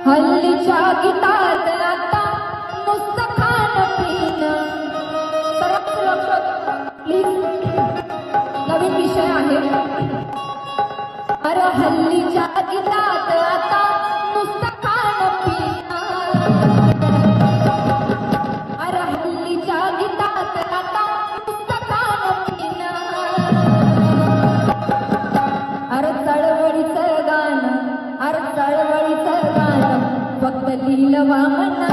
हल्लीच्या गीतात आता नुसतं खाणं पिणं. सर्वांचं लक्ष प्लीज, नवीन विषय आहे. अरे हल्लीच्या गीतात आता नुसतं खाणं पिणं. अरे हल्लीच्या गीतात आता नुसतं खाणं पिणं. अरे चळवळीचं गाणं, अरे चळवळीचं गाणं फक्त लिहिलं वामना.